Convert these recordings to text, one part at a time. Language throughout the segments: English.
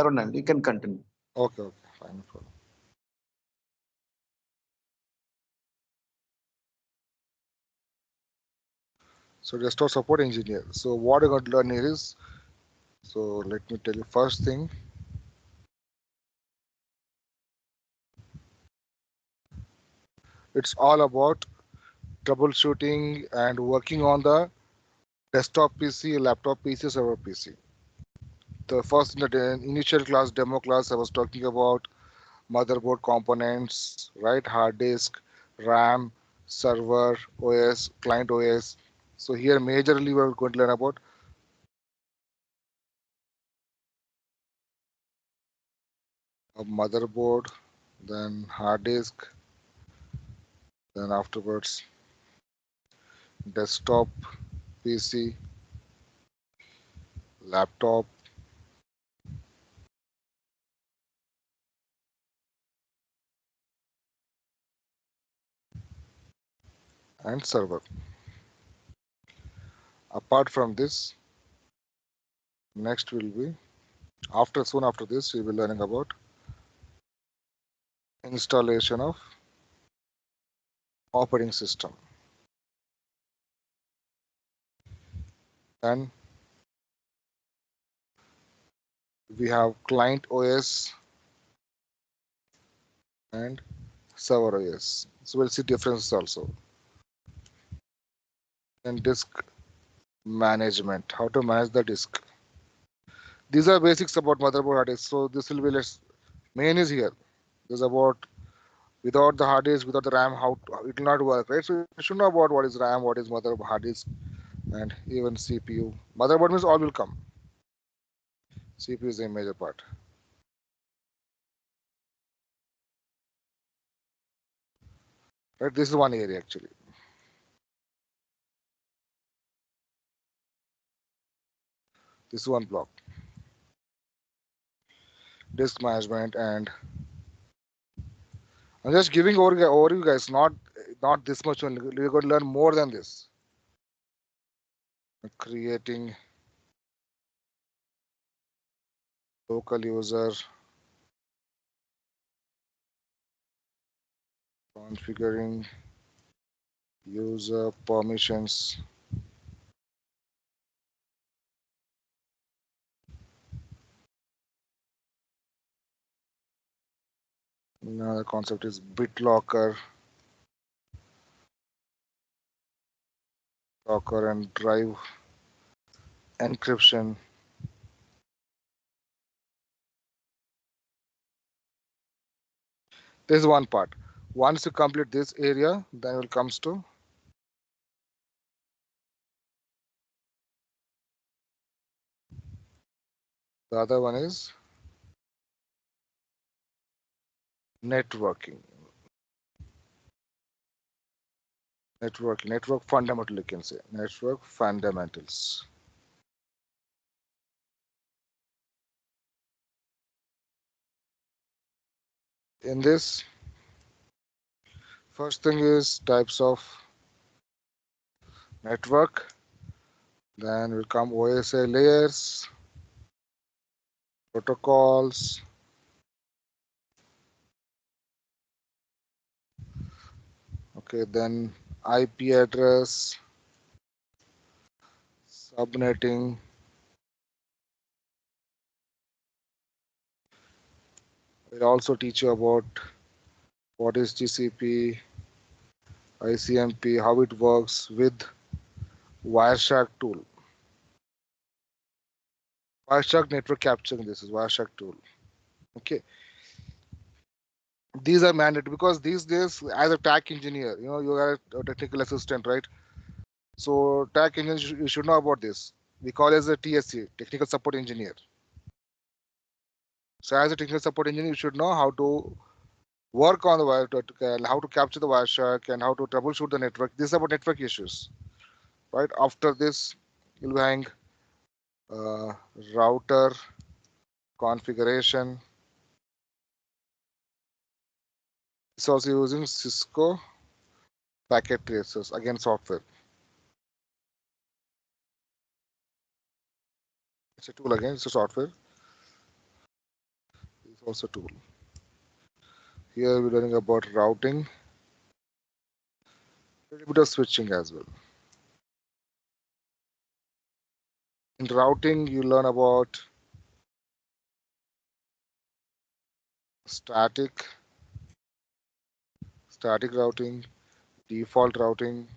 don't mind. You can continue. Okay, okay, fine, no problem. So desktop support engineer. So what you're going to learn here is, so let me tell you first thing. It's all about troubleshooting and working on the desktop PC, laptop PC, server PC. The first in the initial class, demo class, I was talking about motherboard components, right? Hard disk, RAM, server, OS, client OS. So here majorly we're going to learn about a motherboard, then hard disk, then afterwards desktop PC, laptop, and server. Apart from this, next will be soon after this, we'll be learning about installation of operating system. And we have client OS and server OS. So we'll see differences also. And disk management, how to manage the disk. These are basics about motherboard hard disk. So this will be less. Main is here. This is about without the hard disk, without the RAM, how it will not work, right? So you should know about what is RAM, what is motherboard, hard disk, and even CPU. Motherboard means all will come. CPU is a major part. Right? This is one area actually. This is one block. Disk management, and I'm just giving over you guys, not this much only. We're going to learn more than this. Creating local user, configuring user permissions. Another concept is BitLocker, locker and drive encryption. This is one part. Once you complete this area, then it comes to the other one is networking. Network fundamental, you can say. Network fundamentals. In this, first thing is types of network. Then will come OSI layers, protocols, okay, then IP address, subnetting, we'll also teach you about what is TCP, ICMP, how it works with Wireshark tool. Wireshark network capturing, this is Wireshark tool. Okay. These are mandatory because these days, as a tech engineer, you are a technical assistant, right? So tech engineer, you should know about this. We call it as a TSC, technical support engineer. So as a technical support engineer, you should know how to work on the wire, how to capture the Wireshark, and how to troubleshoot the network. This is about network issues, right? After this, you'll be having uh, router configuration. It's also using Cisco packet tracers, again software. It's a tool again, it's a software. also tool. Here we're learning about routing, a little bit of switching as well. In routing, you learn about static, static routing, default routing,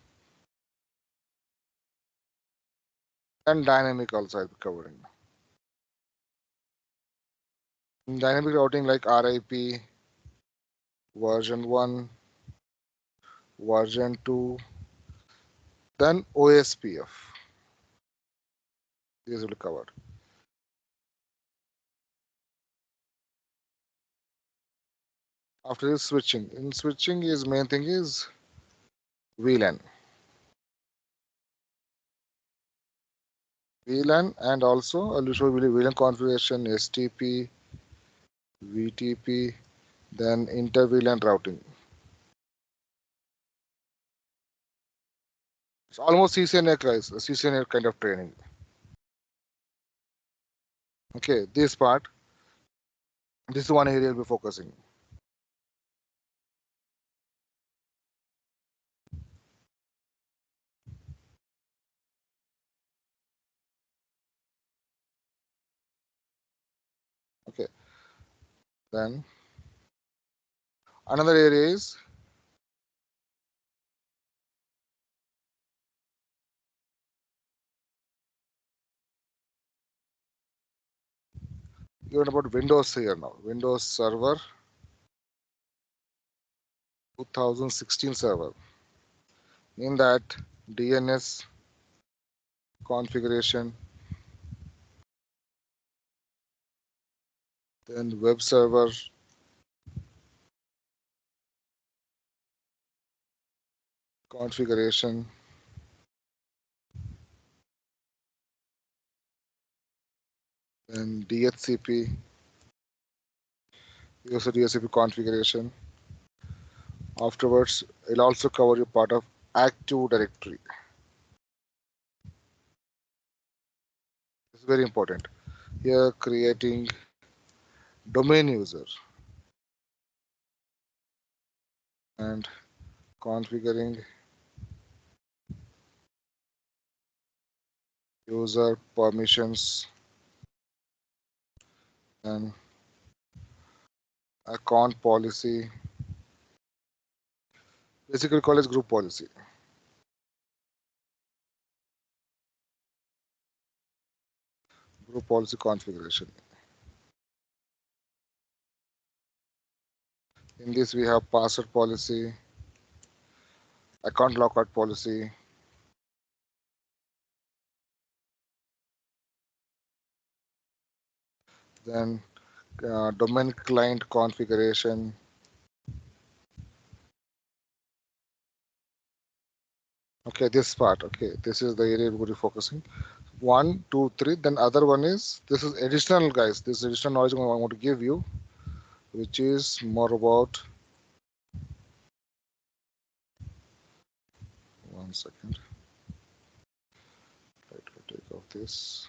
and dynamic also I'll be covering. In dynamic routing like RIP, version 1, version 2, then OSPF. These will be covered. After this switching, in switching is main thing is VLAN. VLAN and also I'll show you VLAN configuration, STP, VTP, then inter VLAN routing. It's almost CCNA guys, CCNA kind of training. Okay, this part, this is one area we'll be focusing. Okay, then another area is you learn about Windows here now. Windows Server 2016 server. In that DNS configuration, then web server configuration, then DHCP, user DHCP configuration. Afterwards, it'll also cover your part of Active Directory. This is very important. Here, creating domain user and configuring user permissions and account policy. Basically, called as group policy. Group policy configuration. In this, we have password policy, account lockout policy, then domain client configuration. Okay, this part. Okay, this is the area we're going to be focusing. 1, 2, 3. Then other one is this is additional guys. This is additional knowledge I want to give you, which is more about. One second. Try to take off this.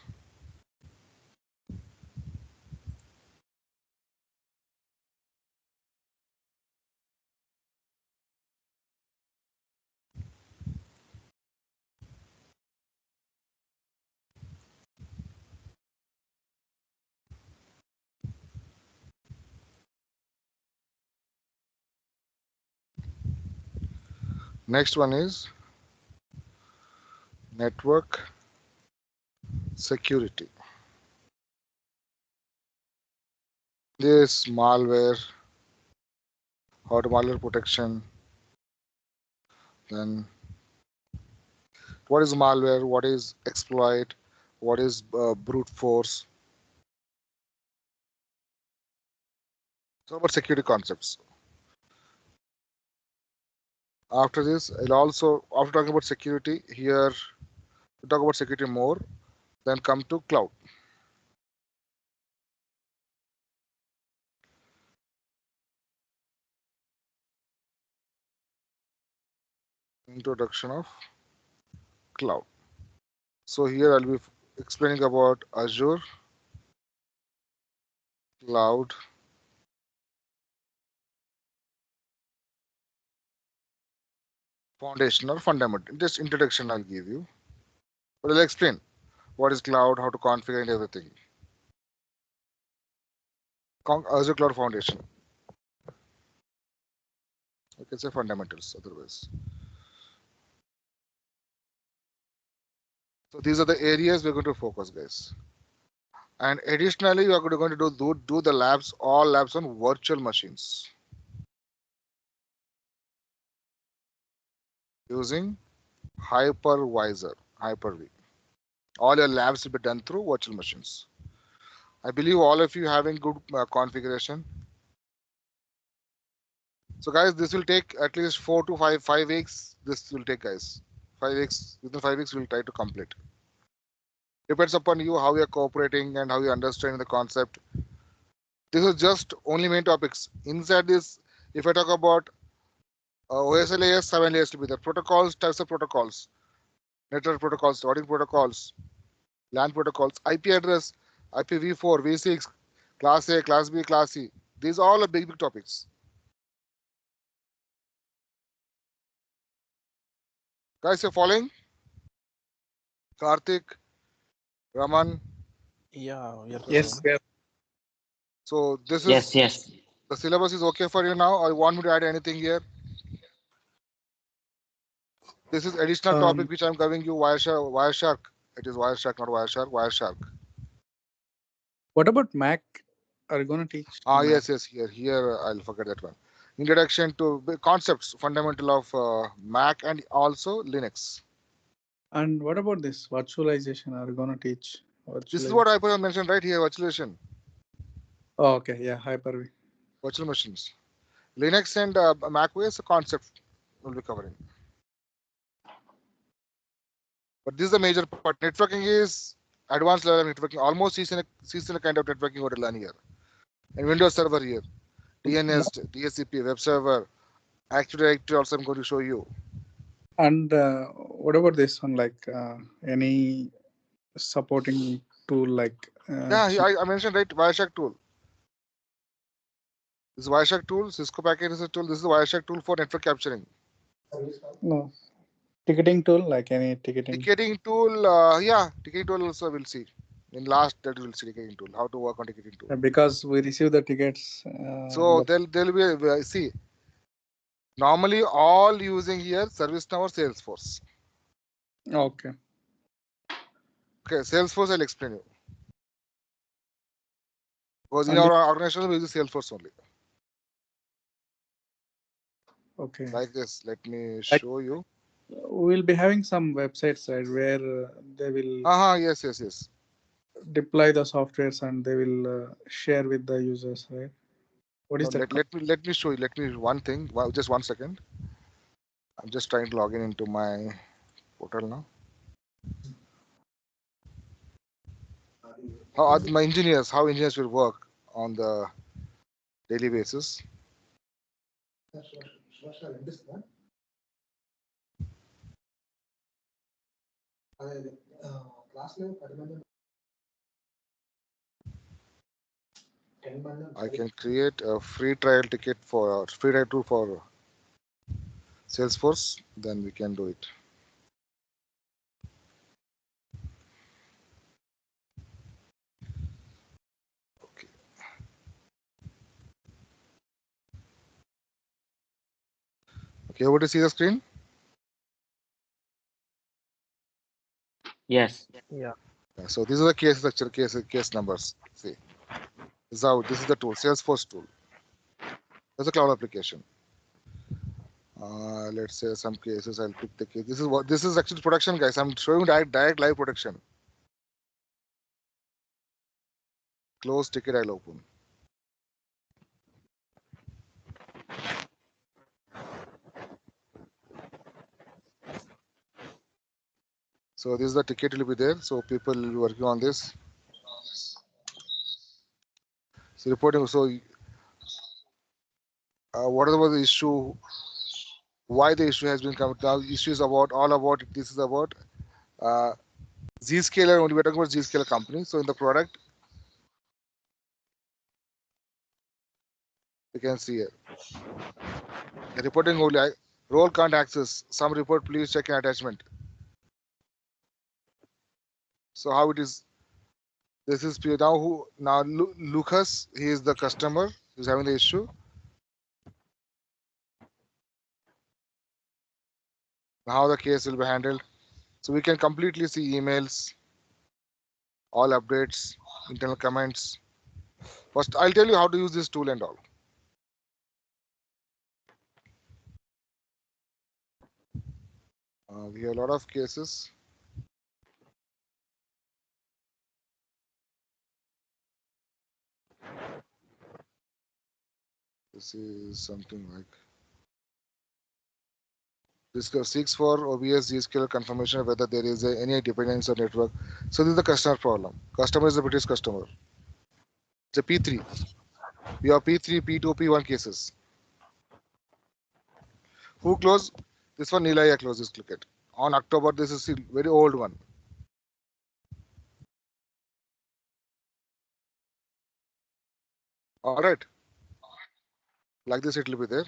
Next one is network security. This malware, how to malware protection. Then what is malware? What is exploit? What is brute force? So about security concepts. After this, I'll also after talking about security here, we talk about security more. Then come to cloud. Introduction of cloud. So here I'll be explaining about Azure cloud foundation or fundamental. Just introduction I'll give you. But I'll explain what is cloud, how to configure and everything. Azure Cloud Foundation. I can say fundamentals otherwise. So these are the areas we're going to focus, guys. And additionally, we are going to do the labs, all labs on virtual machines using hypervisor, Hyper-V. All your labs will be done through virtual machines. I believe all of you having good configuration. So guys, this will take at least 4 to 5 weeks. This will take, guys, 5 weeks. Within 5 weeks, we'll try to complete. Depends upon you how you're cooperating and how you understand the concept. This is just only main topics. Inside this, if I talk about OS layers, 7 layers to be there. Protocols, types of protocols, network protocols, routing protocols, LAN protocols, IP address, IPv4, V6, Class A, Class B, Class C. These all are big topics. Guys, you're following? Karthik, Raman. Yeah, we are Yes, following. yes. So this Yes, is yes. the syllabus is okay for you now, or you want me to add anything here? This is additional topic which I'm giving you. Wireshark. It is Wireshark, not Wireshark. Wireshark. What about Mac? Are you gonna teach Ah, Mac? yes. Here I'll forget that one. Introduction to concepts, fundamental of Mac and also Linux. And what about this virtualization? Are you gonna teach This is what virtualization? I mentioned right here. Virtualization, Oh, okay, yeah, Hyper-V. virtual machines. Linux and Mac OS concept will be covering. But this is the major part. Networking is advanced level of networking. Almost season kind of networking what to learn here. And Windows Server here. DNS, DSCP, web server, Active Directory also I'm going to show you. And what about this one? Like any supporting tool like Yeah, I mentioned right Wireshark tool. This is Wireshark tool, Cisco packet is a tool. This is the Wireshark tool for network capturing. no ticketing tool, like any ticketing. Ticketing tool, yeah, ticketing tool also we'll see. In last that we'll see ticketing tool, how to work on ticketing tool. Because we receive the tickets. So there'll be see. Normally all using here ServiceNow or Salesforce. Okay. Okay, Salesforce I'll explain you. Because in And our organization we use Salesforce only. okay, Like this, let me like show you. we'll be having some websites, right, where they will Yes. deploy the softwares and they will share with the users, right? What No, is that called? let me show you. Let me one thing. Just 1 second. I'm just trying to log in into my portal now. How are my engineers? How engineers will work on the daily basis? I can create a free trial ticket for free trial tool for Salesforce. Then we can do it. Okay. Okay. Able to see the screen? Yes. Yeah. Yeah, so these are the case structure, case numbers. See, this is the tool, Salesforce tool. That's a cloud application. Let's say some cases. I'll pick the case. This is actually production, guys. I'm showing direct live production. Close ticket. I'll open. So this is the ticket will be there. So people will be working on this. So reporting. So whatever the issue, why the issue has been come now. Issue is about all about. This is about uh, Zscaler. Only we're talking about Zscaler company. So in the product, you can see here. The reporting only. Role can't access. Some report, please check an attachment. So how it is? This is now who now Lucas. He is the customer. He's having the issue. How the case will be handled. So we can completely see emails, all updates, internal comments. First, I'll tell you how to use this tool and all. We have a lot of cases. This is something like this seeks for OBS Zscaler confirmation of whether there is any dependency on network. So this is the customer problem. Customer is a British customer. It's a P3. We have P3, P2, P1 cases. Who closed? This one Nilaya closed this clicket. On October, this is a very old one. All right. Like this, it will be there.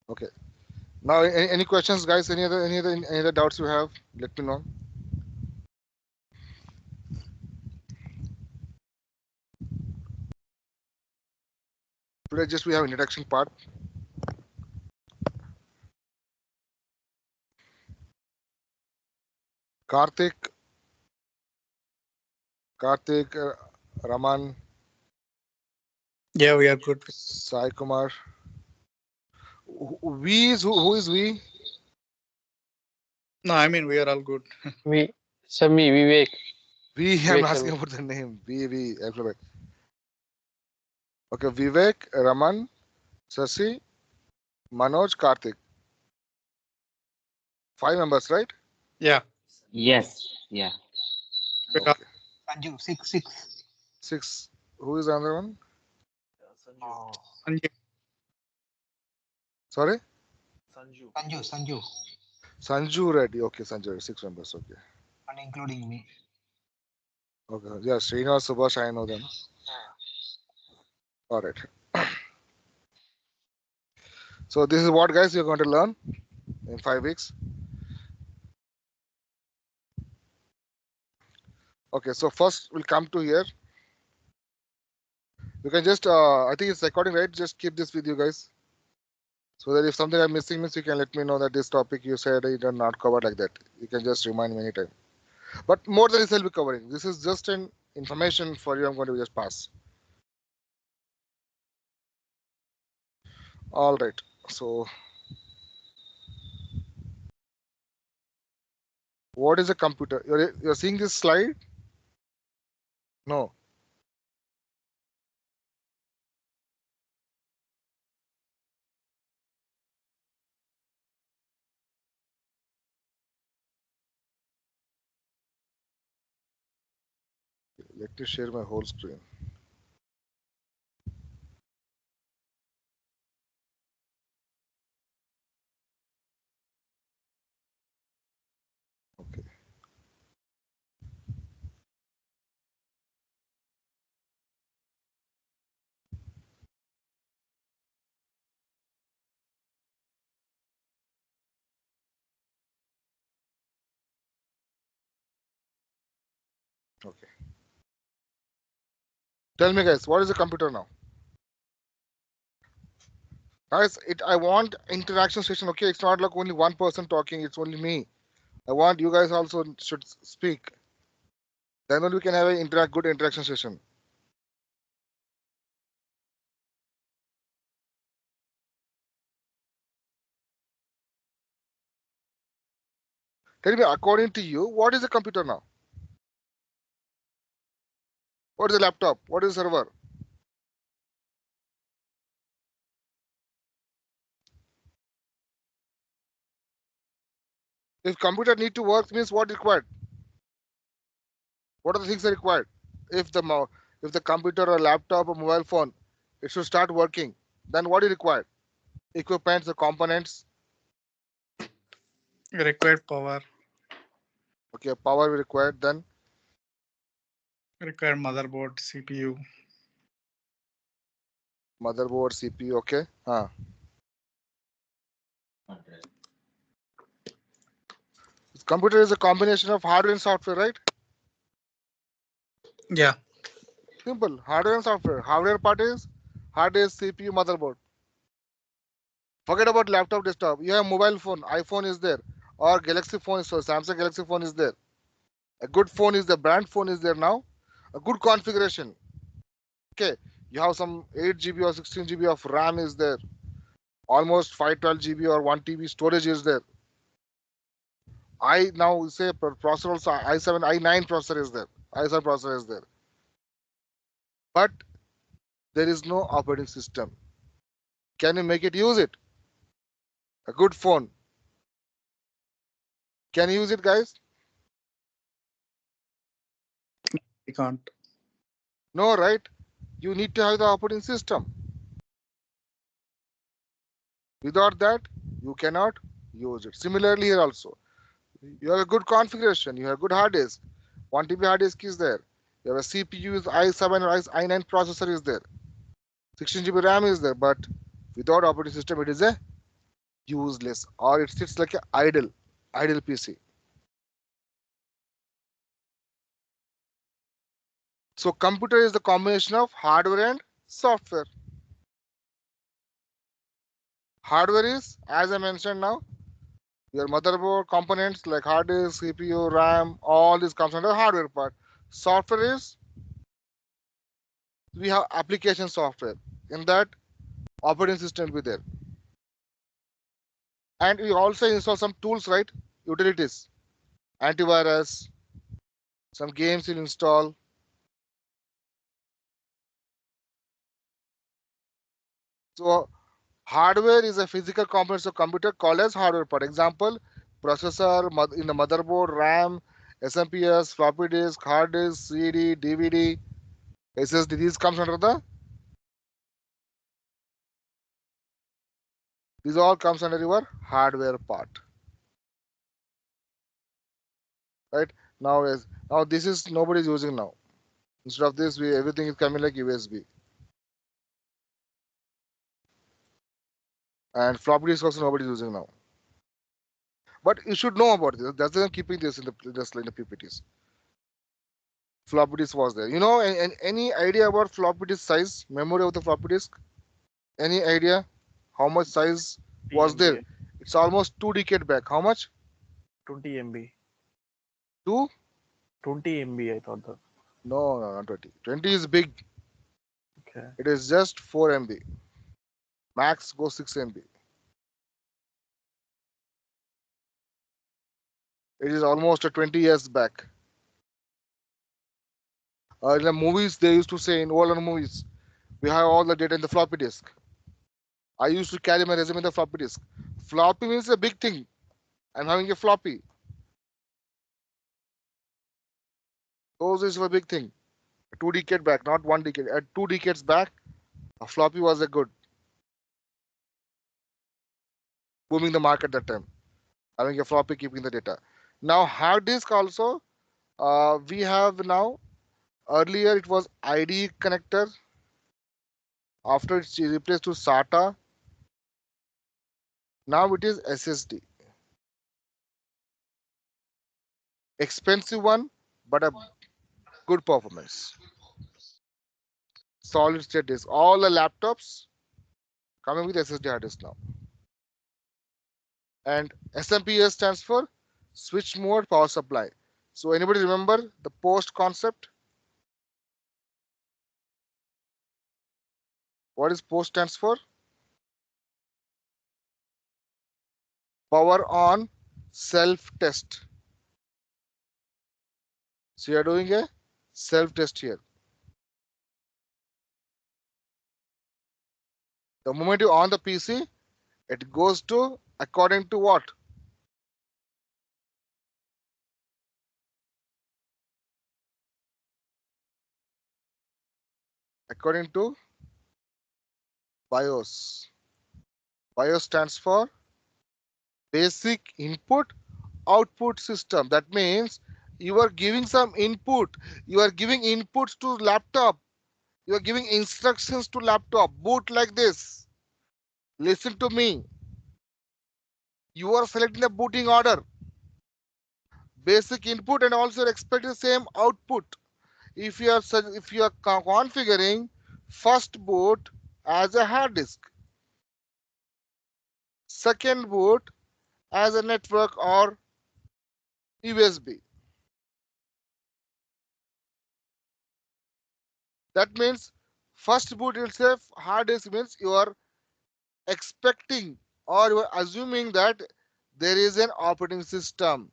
Okay. Now, any questions, guys? Any other doubts you have? Let me know. Today, just we have introduction part. Karthik, Raman, Yeah, we are good. Sai Kumar. We is who is we? No, I mean we are all good. Me, me, Vivek. We. I'm Vivek asking Sharma. about the name. We alphabet. Okay, Vivek, Raman, Sasi, Manoj, Karthik. 5 members, right? Yeah, Yes. Yeah. we are Okay. Sanju, six. 6. Who is the other one? Oh, Sanjay. Sorry? Sanju, Sanju Reddy. Okay, Sanju Reddy. 6 members. Okay. and including me. Okay. Yeah, Srinivas, Subhash, I know them. All right. So this is what, guys, you're going to learn in 5 weeks. Okay, so first we'll come to here. You can just, I think it's recording, right? Just keep this with you guys. So that if something I'm missing means you can let me know that this topic you said you did not cover like that. You can just remind me anytime. But more than this I'll be covering. This is just an information for you. I'm going to just pass. All right. So what is a computer? You're seeing this slide? No. Let me share my whole screen. Okay. Okay. Tell me, guys, what is a computer now? Guys, I want interaction session. Okay, it's not like only one person talking. It's only me. I want you guys also should speak. Then only we can have a good interaction session. Tell me, according to you, what is a computer now? What is a laptop? What is a server? If computer need to work means what required? What are the things that are required? If the computer or laptop or mobile phone, it should start working, then what is required? Equipment, the components. Required power, Okay, power required. Then required motherboard, CPU. motherboard, CPU. Okay. Computer is a combination of hardware and software, right? Yeah. Simple. Hardware and software. Hardware part is hard disk, CPU, motherboard. Forget about laptop, desktop. You have mobile phone. iPhone is there, or Galaxy phone. So Samsung Galaxy phone is there. A good phone is the brand phone is there now. A good configuration. Okay. You have some 8 GB or 16 GB of RAM is there. Almost 512 GB or 1 TB storage is there. I now say processor also i7, i9 processor is there. i7 processor is there. But there is no operating system. Can you make it use it? A good phone. Can you use it, guys? We can't. No, right? You need to have the operating system. Without that, you cannot use it. Similarly, here also, you have a good configuration. You have good hard disk. 1 TB hard disk is there. You have a CPU is i7 or i9 processor is there. 16 GB RAM is there. But without operating system, it is a useless, or it sits like a idle PC. So computer is the combination of hardware and software. Hardware is, as I mentioned now, your motherboard components like hard disk, CPU, RAM, all this comes under hardware part. Software is, we have application software. In that, operating system will be there. And we also install some tools, right? Utilities, antivirus, some games you install. So hardware is a physical component of computer called as hardware part. Example, processor, in the motherboard, RAM, SMPS, floppy disk, hard disk, CD, DVD, SSD. These comes under the, these all comes under your hardware part. Right? Now this is nobody's using now. Instead of this, everything is coming like USB. And floppy disk also nobody's using now. But you should know about this. That's why I'm keeping this in the PPTs. Floppy disk was there. You know, any idea about floppy disk size, memory of the floppy disk? Any idea how much size was there? It's almost 2 decades back. How much? 20 MB. 2? 20 MB, I thought. No, not 20. 20 is big. Okay. It is just 4 MB. Max goes 6 MB. It is almost 20 years back. In the movies, they used to say in older movies, we have all the data in the floppy disk. I used to carry my resume in the floppy disk. Floppy means a big thing. I'm having a floppy. Those is a big thing. 2 decades back, not 1 decade. At 2 decades back, a floppy was a good booming the market that time. Having a floppy, keeping the data. Now hard disk also, we have now. Earlier it was IDE connector. After it's replaced to SATA. Now it is SSD. Expensive one, but a good performance. Solid state disk. All the laptops coming with SSD hard disk now. And SMPS stands for switch mode power supply. So anybody remember the post concept? What is post stands for? Power on self test. So you are doing a self test here. The moment you on the PC, it goes to according to what? according to BIOS. BIOS stands for basic input output system. That means you are giving some input. You are giving inputs to laptop. You are giving instructions to laptop. Boot like this. Listen to me. You are selecting the booting order. Basic input and also expect the same output. If you are configuring first boot as a hard disk, second boot as a network or USB. That means first boot itself hard disk means you are expecting or you are assuming that there is an operating system.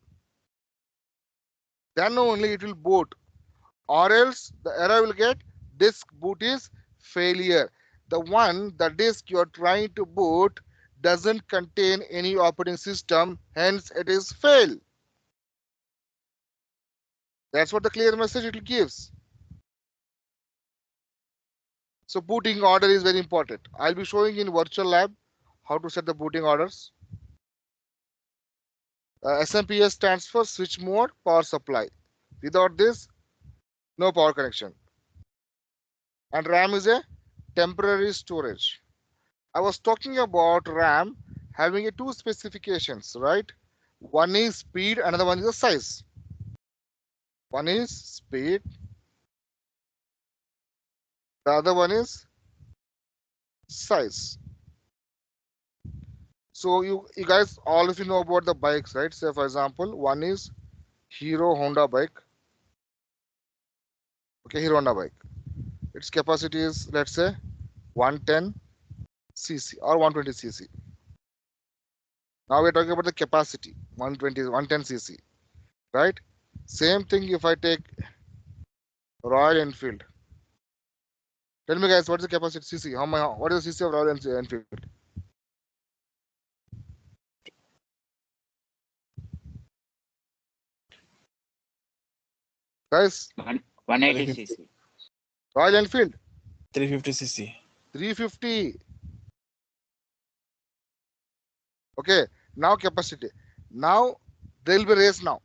Then only it will boot, or else the error will get disk boot is failure. The disk you are trying to boot doesn't contain any operating system, hence it is fail. That's what the clear message it gives. So booting order is very important. I'll be showing in virtual lab how to set the booting orders. SMPS stands for switch mode power supply. Without this, no power connection. And RAM is a temporary storage. I was talking about RAM having two specifications, right? One is speed, another one is the size. One is speed, the other one is size. So you guys, all of you know about the bikes, right? Say for example, one is Hero Honda bike. Okay, Hero Honda bike. Its capacity is, let's say, 110 cc or 120 cc. Now we're talking about the capacity, 110 cc, right? Same thing if I take Royal Enfield. Tell me guys, what is the capacity cc? What is the cc of Royal Enfield? Guys, 180 cc. Royal Enfield 350 cc. 350. Okay, now capacity. Now there will be race now.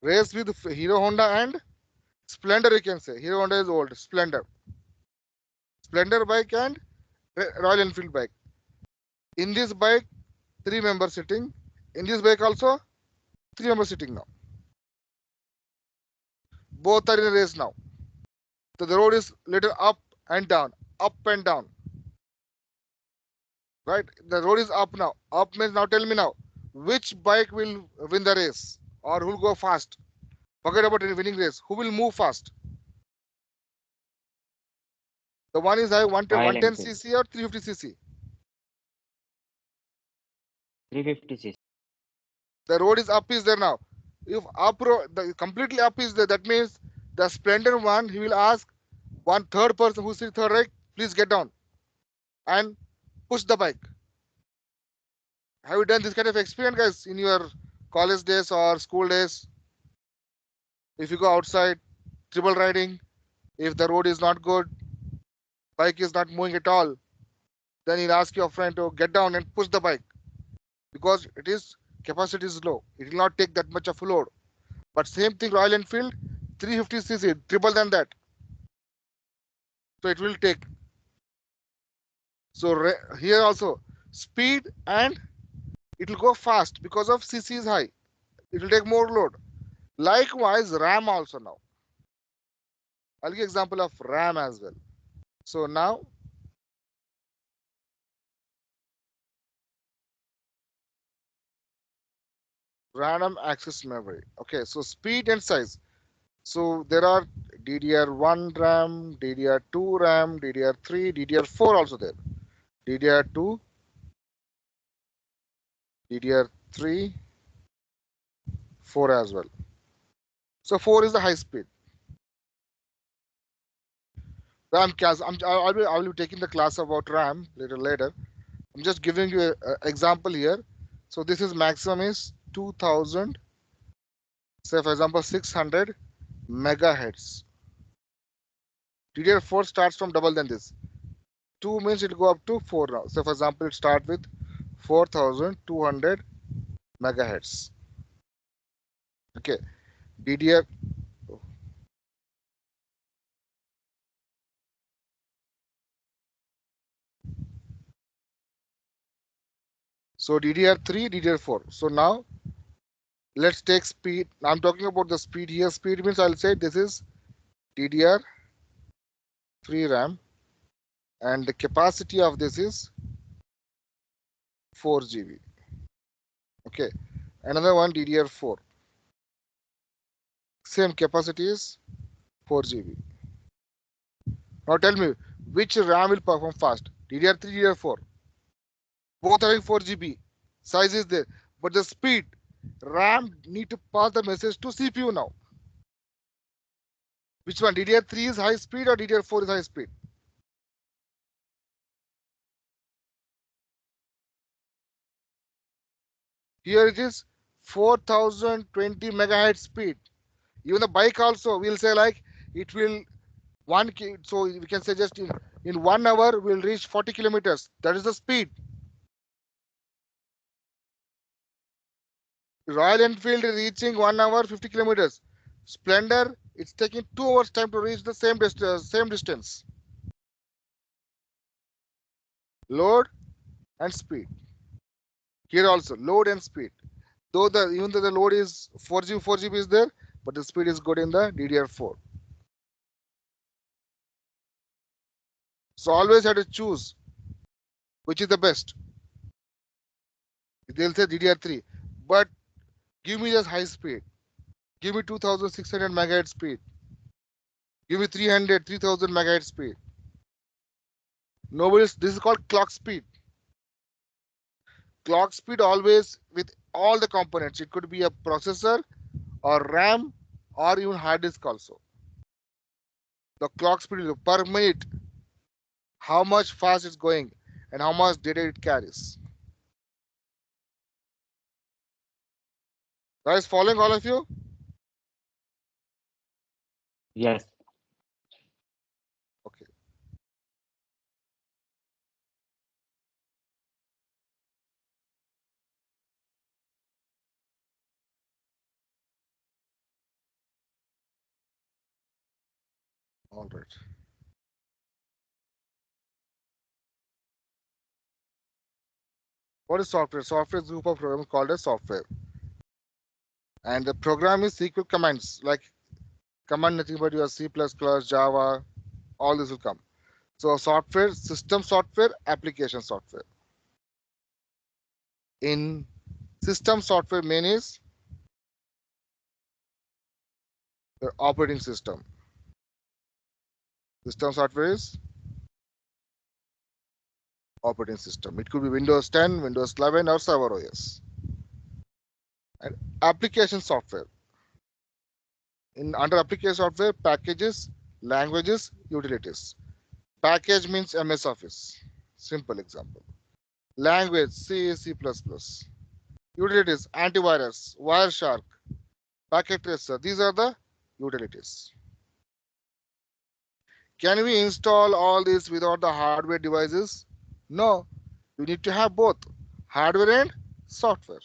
Race with Hero Honda and Splendor, you can say. Hero Honda is old. Splendor bike and Royal Enfield bike. In this bike, 3 members sitting. In this bike also, 3 members sitting now. Both are in a race now. So the road is little up and down, up and down. Right? The road is up now. Up means now tell me now, which bike will win the race or who will go fast? Forget about any winning race. Who will move fast? The one is 110 cc or 350 cc? 350 cc. The road is up is there now. If completely up is there, that means the Splendor one, he will ask one third person who sits third right, please get down and push the bike. Have you done this kind of experience, guys, in your college days or school days? If you go outside, triple riding, if the road is not good, bike is not moving at all, then you'll ask your friend to get down and push the bike because capacity is low. It will not take that much of load. But same thing, Royal Enfield, 350 cc, triple than that. So it will take. So here also, speed and it will go fast because of cc is high. It will take more load. Likewise, RAM also now. I'll give example of RAM as well. So now, random access memory. Okay, so speed and size. So there are DDR1 RAM, DDR2 RAM, DDR3, DDR4 also there. DDR2, DDR3, 4 as well. So 4 is the high speed. RAM I will be taking the class about RAM later. I'm just giving you an example here. So this is maximum is 2000, say for example 600 megahertz. DDR4 starts from double than this. 2 means it will go up to 4 now. So for example, it start with 4200 megahertz. Okay, DDR. So DDR3, DDR4. So now let's take speed. I'm talking about the speed here. Speed means I'll say this is DDR3 RAM, and the capacity of this is 4 GB. Okay, another one DDR4. Same capacity is 4 GB. Now tell me which RAM will perform fast? DDR3, DDR4. Both having 4 GB. Size is there, but the speed, RAM need to pass the message to CPU now. Which one? DDR3 is high speed or DDR4 is high speed? Here it is 4020 megahertz speed. Even the bike also will say like it will so we can say just in 1 hour will reach 40 kilometers. That is the speed. Royal Enfield is reaching 1 hour 50 kilometers. Splendor, it's taking 2 hours time to reach the same distance. Load and speed. Here also load and speed. Even though the load is 4GB is there, but the speed is good in the DDR4. So always have to choose which is the best. They'll say DDR3, but give me just high speed. Give me 2600 megahertz speed. Give me 3000 megahertz speed. This is called clock speed. Clock speed always with all the components. It could be a processor or RAM or even hard disk also. The clock speed is per minute, how much fast it's going and how much data it carries. Guys, following all of you? Yes. Okay. All right. What is software? Software is a group of programs called as software. And the program is SQL commands, like command nothing but your C++, Java, all this will come. So software, system software, application software. In system software, main is the operating system. System software is operating system. It could be Windows 10, Windows 11, or Server OS. And application software. Under application software, packages, languages, utilities. Package means MS Office. Simple example. Language, C, C++. Utilities, antivirus, Wireshark, packet tracer. These are the utilities. Can we install all this without the hardware devices? No. You need to have both hardware and software.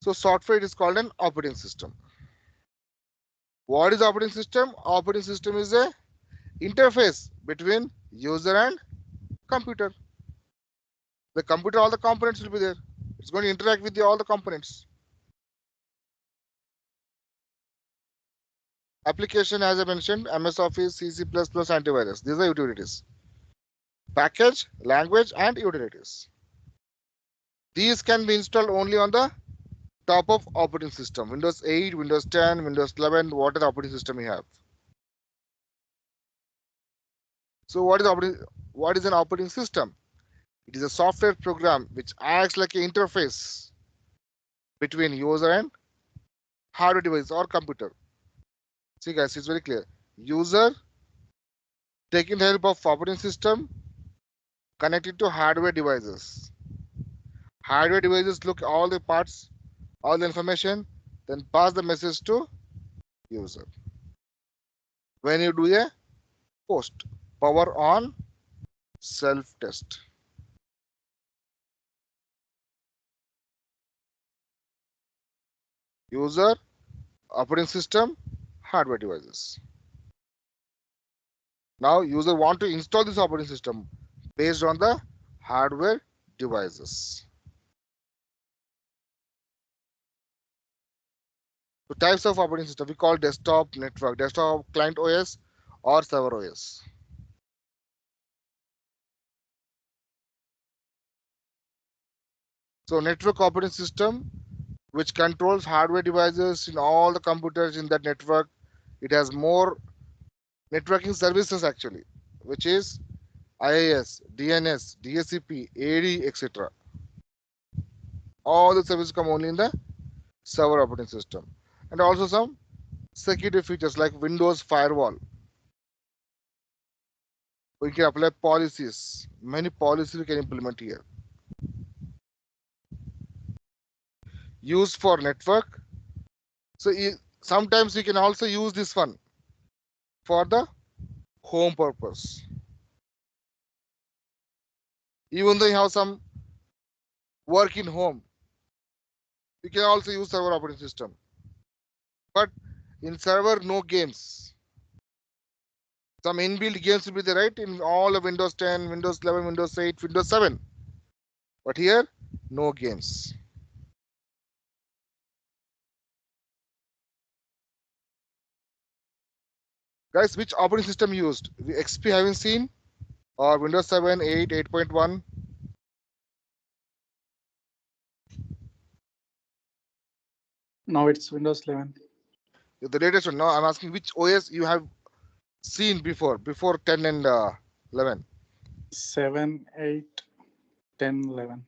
So software is called an operating system. What is operating system? Operating system is a interface between user and computer. The computer, all the components will be there. It's going to interact with all the components. Application, as I mentioned, MS Office, C, C++, antivirus. These are utilities. Package, language, and utilities. These can be installed only on the top of operating system. Windows 8, Windows 10, Windows 11, whatever operating system you have. So what is an operating system? It is a software program which acts like an interface between user and hardware device or computer. See guys, it's very clear. User taking the help of operating system connected to hardware devices. Hardware devices look all the parts, all the information, then pass the message to user. When you do a post, power on self test. User, operating system, hardware devices. Now user want to install this operating system based on the hardware devices. So types of operating system we call desktop network, desktop client OS or server OS. So network operating system which controls hardware devices in all the computers in that network. It has more networking services actually, which is IIS, DNS, DSCP, AD, etc. All the services come only in the server operating system, and also some security features like Windows firewall. We can apply policies. Many policies we can implement here. Used for network. So sometimes we can also use this one for the home purpose. Even though you have some work in home, you can also use server operating system. But in server, no games. Some inbuilt games will be there, right? In all of Windows 10, Windows 11, Windows 8, Windows 7. But here, no games. Guys, which operating system used? XP haven't seen? Or Windows 7, 8, 8.1? Now it's Windows 11. The latest one. Now I'm asking which OS you have seen before 10 and 11. 7, 8, 10, 11.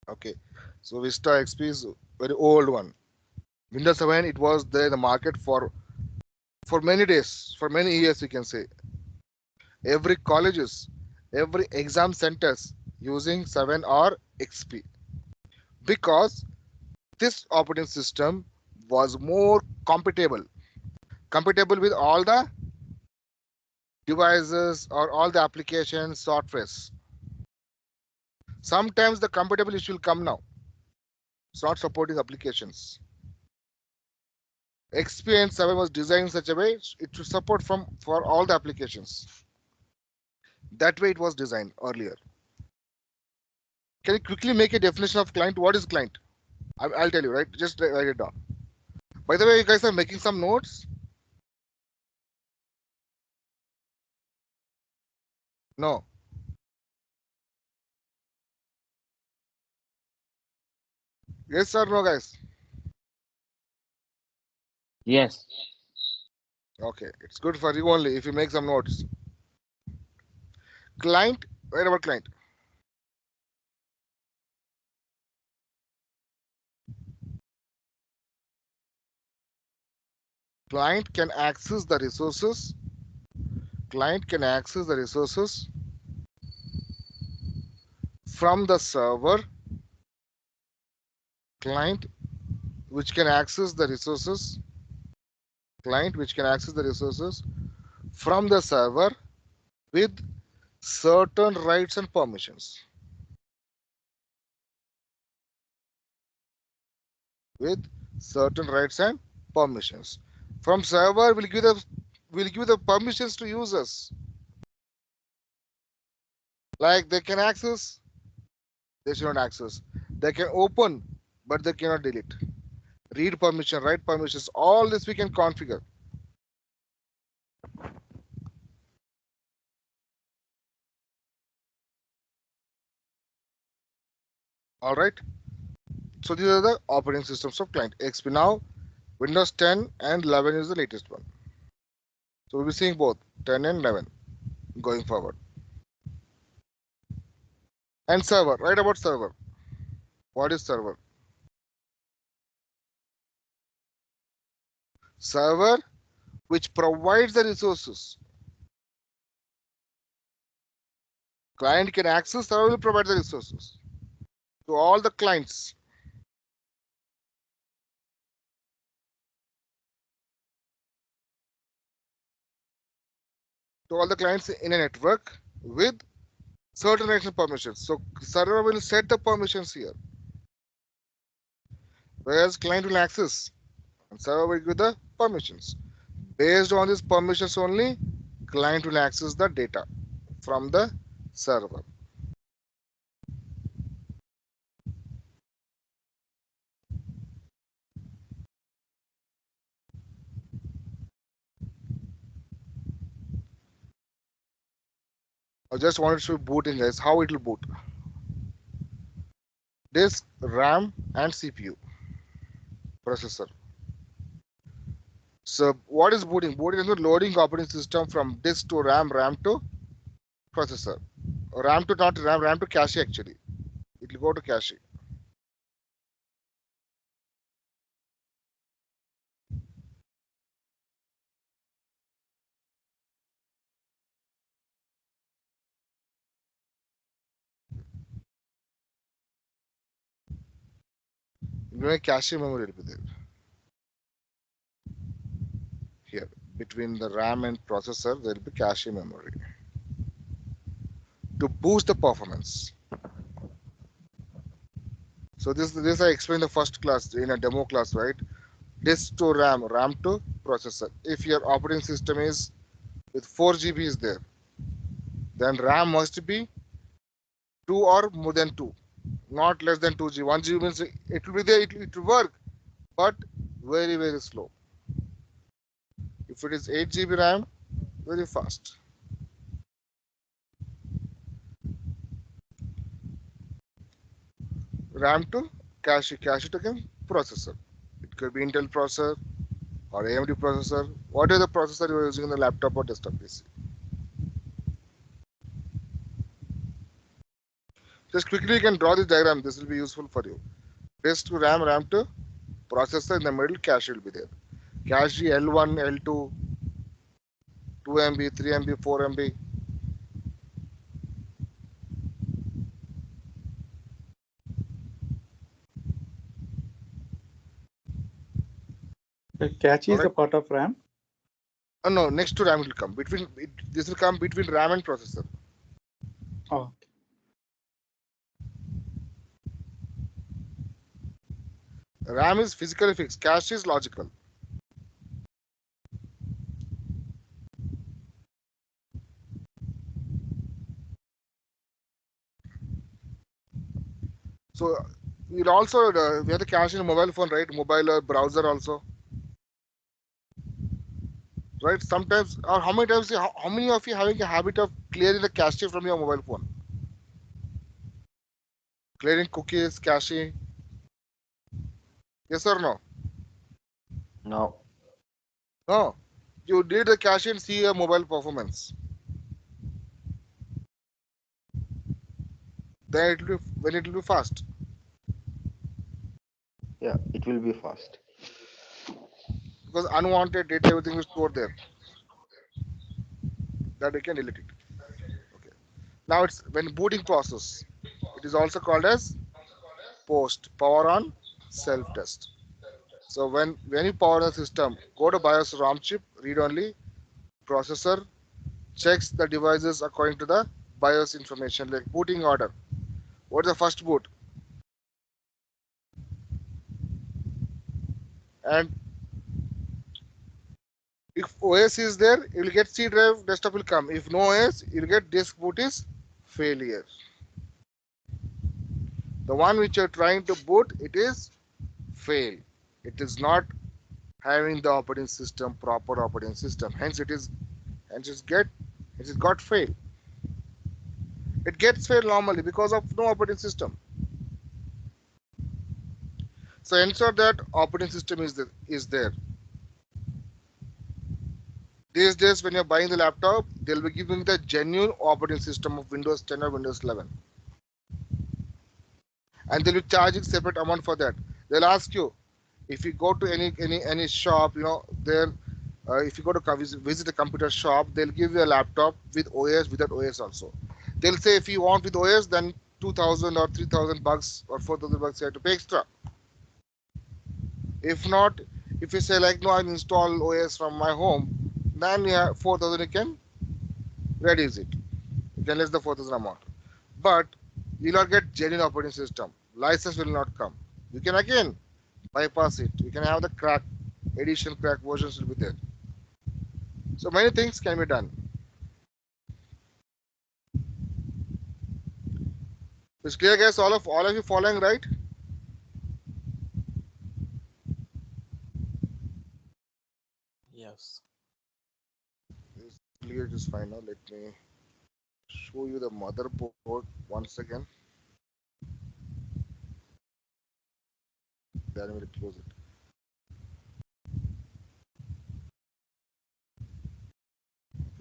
Okay, so Vista XP is very old one. Windows 7, it was there in the market for many days, for many years, you can say. Every colleges, every exam centers using 7 or XP, because this operating system was more compatible with all the devices or all the applications, softwares. Sometimes the compatible issue will come now. It's not supporting applications. XP and 7 was designed in such a way it should support for all the applications. That way it was designed earlier. Can you quickly make a definition of client? What is client? I'll tell you, right? Just write it down. By the way, you guys are making some notes? No. Yes or no, guys? Yes. Okay, it's good for you only if you make some notes. Client, write about client. Client can access the resources. Client can access the resources from the server. Client which can access the resources. Client which can access the resources from the server with certain rights and permissions. With certain rights and permissions. From server will give the permissions to users. Like they can access, they should not access. They can open, but they cannot delete. Read permission, write permissions, all this we can configure. All right. So these are the operating systems of client XP. Now Windows 10 and 11 is the latest one. So we'll be seeing both 10 and 11 going forward. And server, write about server. What is server? Server which provides the resources. Client can access, server will provide the resources to all the clients. to all the clients in a network with certain rights and permissions. So server will set the permissions here, whereas client will access and server will give the permissions. Based on these permissions only, client will access the data from the server. I just wanted to booting guys, how it will boot. Disk, RAM and CPU processor. So what is booting? Booting is loading operating system from disk to RAM, RAM to processor. RAM to not RAM, RAM to cache actually. It will go to cache. Cache memory will be there. Here, between the RAM and processor, there will be cache memory. To boost the performance. So this I explained the first class in a demo class, right? Disk to RAM, RAM to processor. If your operating system is with 4 GB is there, then RAM must be 2 or more than 2, not less than 2 GB. 1 GB means it will be there, it will work, but very, very slow. If it is 8 GB RAM, very fast. RAM to cache, cache to again processor. It could be Intel processor or AMD processor, whatever the processor you are using in the laptop or desktop PC. Just quickly you can draw this diagram. This will be useful for you. Disk to RAM, RAM to processor, in the middle cache will be there. Cache L1, L2, 2 MB, 3 MB, 4 MB. The cache is a Alright. part of RAM. No, next to RAM will come. This will come between RAM and processor. Oh, RAM is physically fixed. Cache is logical. So we'll also we have the cache in mobile phone, right? Mobile browser also, right? Sometimes, or how many times? How many of you having a habit of clearing the cache from your mobile phone? Clearing cookies, cache. Yes or no? No. No. You did the cache and see your mobile performance. Then it will be when it will be fast. Yeah, it will be fast. Because unwanted data, everything is stored there. That you can delete it. Okay. Now it's when booting process. It is also called as post power on self test. So when you power the system, go to BIOS ROM chip, read only, processor, checks the devices according to the BIOS information like booting order. What is the first boot? And if OS is there, you will get C drive, desktop will come. If no OS, you will get disk boot is failure. The one which you are trying to boot, it is fail. It is not having the operating system, proper operating system. Hence it got fail. It gets fail normally because of no operating system. So ensure that operating system is there. These days when you're buying the laptop, they'll be giving the genuine operating system of Windows 10 or Windows 11. And they'll be charging separate amount for that. They'll ask you, if you go to any shop, there, if you go to visit a computer shop, they'll give you a laptop with OS, without OS also. They'll say if you want with OS, then 2,000 or 3,000 bucks or 4,000 bucks you have to pay extra. If not, if you say like no, I'll install OS from my home, then you have 4,000 you can reduce it. You can less the 4,000 amount. But you'll not get genuine operating system. License will not come. You can again bypass it. You can have the crack, edition crack versions will be there. So many things can be done. It's clear, guys. All of you following, right? Yes. It's clear. Just fine now. Let me show you the motherboard once again. Then we'll close it.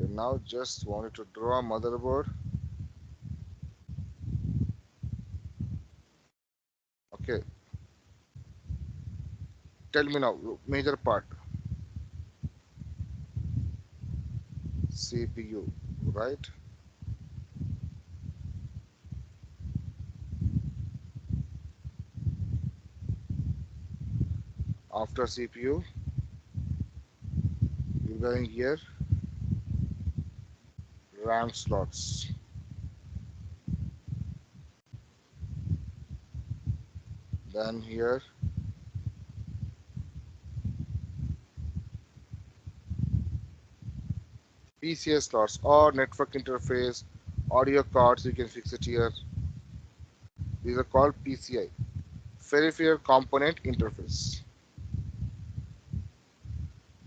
Okay, now just wanted to draw a motherboard. Okay. Tell me now, major part. CPU, right? After CPU, you're going here, RAM slots. Then here, PCS slots or network interface, audio cards, you can fix it here. These are called PCI, peripheral component interface.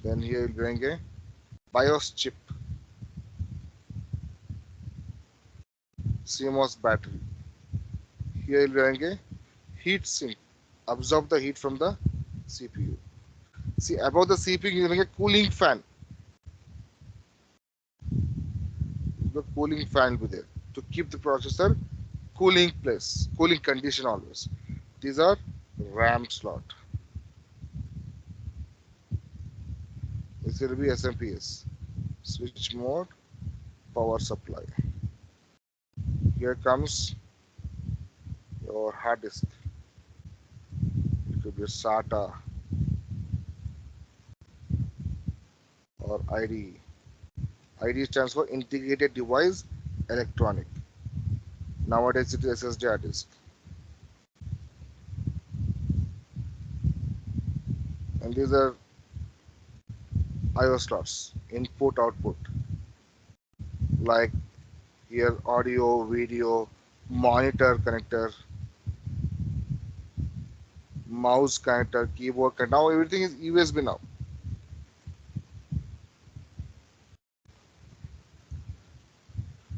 Then here you're going a BIOS chip, CMOS battery. Here you're going a heat sink, absorb the heat from the CPU. See, above the CPU you're going a cooling fan. The cooling fan will be there to keep the processor cooling place, cooling condition always. These are RAM slot. This will be SMPS, switch mode, power supply. Here comes your hard disk. It could be SATA or IDE. IDE stands for Integrated Device Electronic. Nowadays it is SSD hard disk. And these are IO slots, input output, like here audio, video, monitor connector, mouse connector, keyboard connector. Now everything is USB now.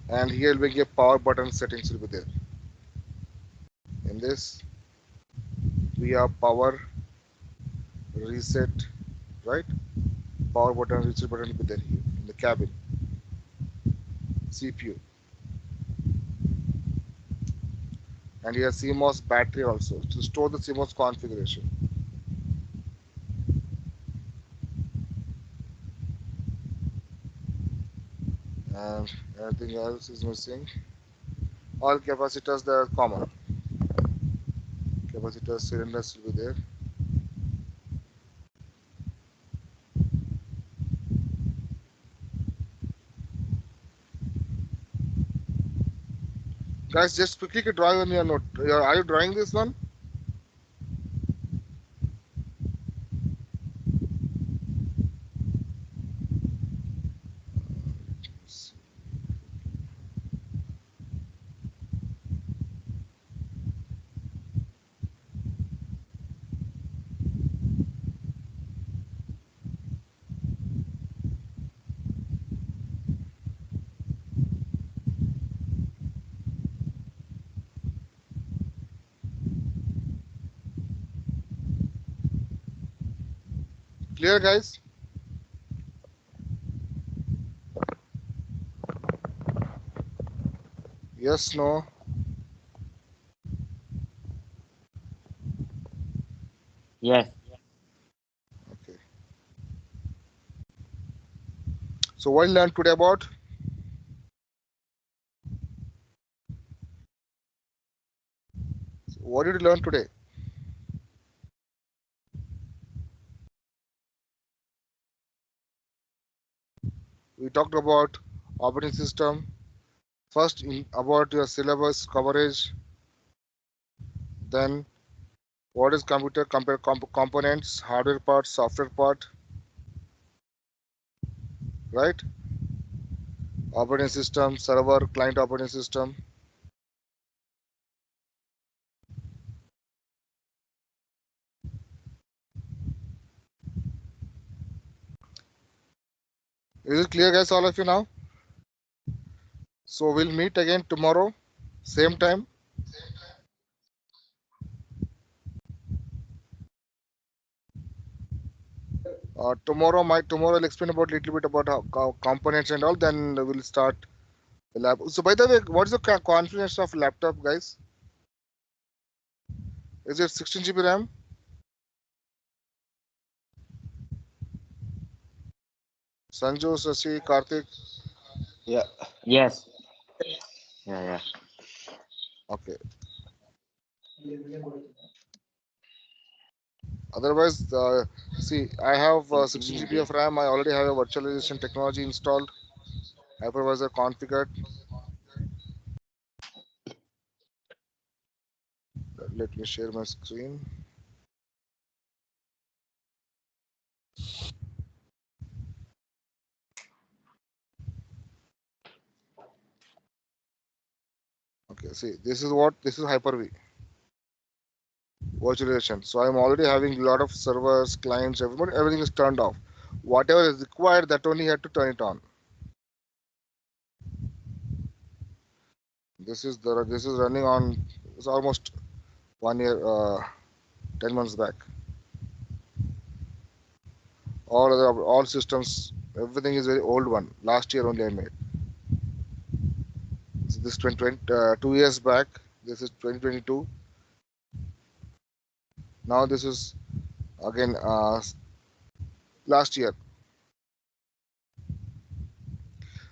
And here will be a power button settings will be there. In this, we have power reset, right? Power button, reset button will be there here in the cabin. CPU. And here CMOS battery also to store the CMOS configuration. And anything else is missing. All capacitors they are common. Capacitor cylinders will be there. Guys, just quickly draw on your note. Are you drawing this one? Clear, guys? Yes, no? Yes. Okay. So what you learned today about? What did you learn today? We talked about operating system. First, about your syllabus coverage. Then, what is computer components, hardware part, software part, right? Operating system, server, client operating system. Is it clear, guys, all of you now? So we'll meet again tomorrow, same time. Tomorrow I'll explain about little bit about how components and all. Then we'll start the lab. So by the way, what is the configuration of laptop, guys? Is it 16 GB RAM? Sanju, Sasi, Karthik. Yeah. Yes. Yeah. Okay. Otherwise, see, I have 16 GB of RAM. I already have a virtualization technology installed, hypervisor configured. Let me share my screen. Okay, see, this is Hyper-V virtualization. So I'm already having a lot of servers, clients, everything is turned off. Whatever is required, that only had to turn it on. This is running on. It's almost 1 year, 10 months back. All systems, everything is very old one. Last year only I made. So this 2 years back. This is 2022. Now this is again last year.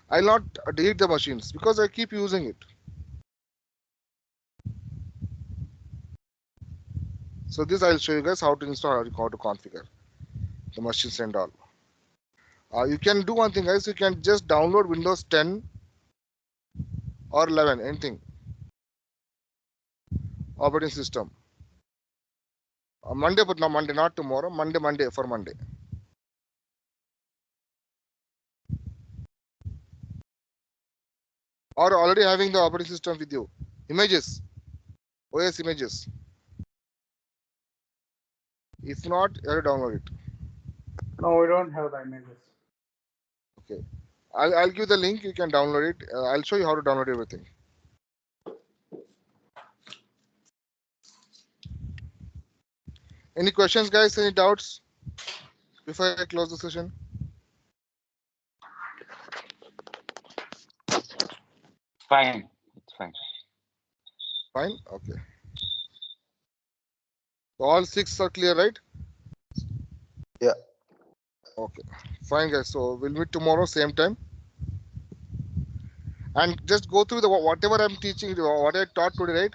I'll not delete the machines because I keep using it. So this I'll show you guys how to install, how to configure the machines and all. You can do one thing, guys. You can just download Windows 10 or 11, anything operating system. Monday, but not Monday, not tomorrow. Monday for Monday. Or already having the operating system with you. Images, OS images. If not, you have to download it. No, we don't have the images. Okay. I'll give the link. You can download it. I'll show you how to download everything. Any questions, guys? Any doubts before I close the session? Fine. It's fine. Fine. Okay. So all 6 are clear, right? Yeah. Okay. Fine, guys. So we'll meet tomorrow, same time. And just go through the whatever I'm teaching, what I taught today, right?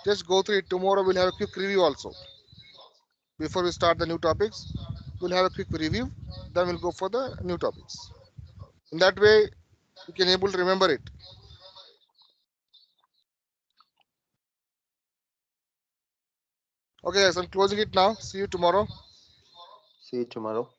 Just go through it. Tomorrow we'll have a quick review also. Before we start the new topics, we'll have a quick review. Then we'll go for the new topics. In that way, you can able to remember it. Okay, guys. I'm closing it now. See you tomorrow. See you tomorrow.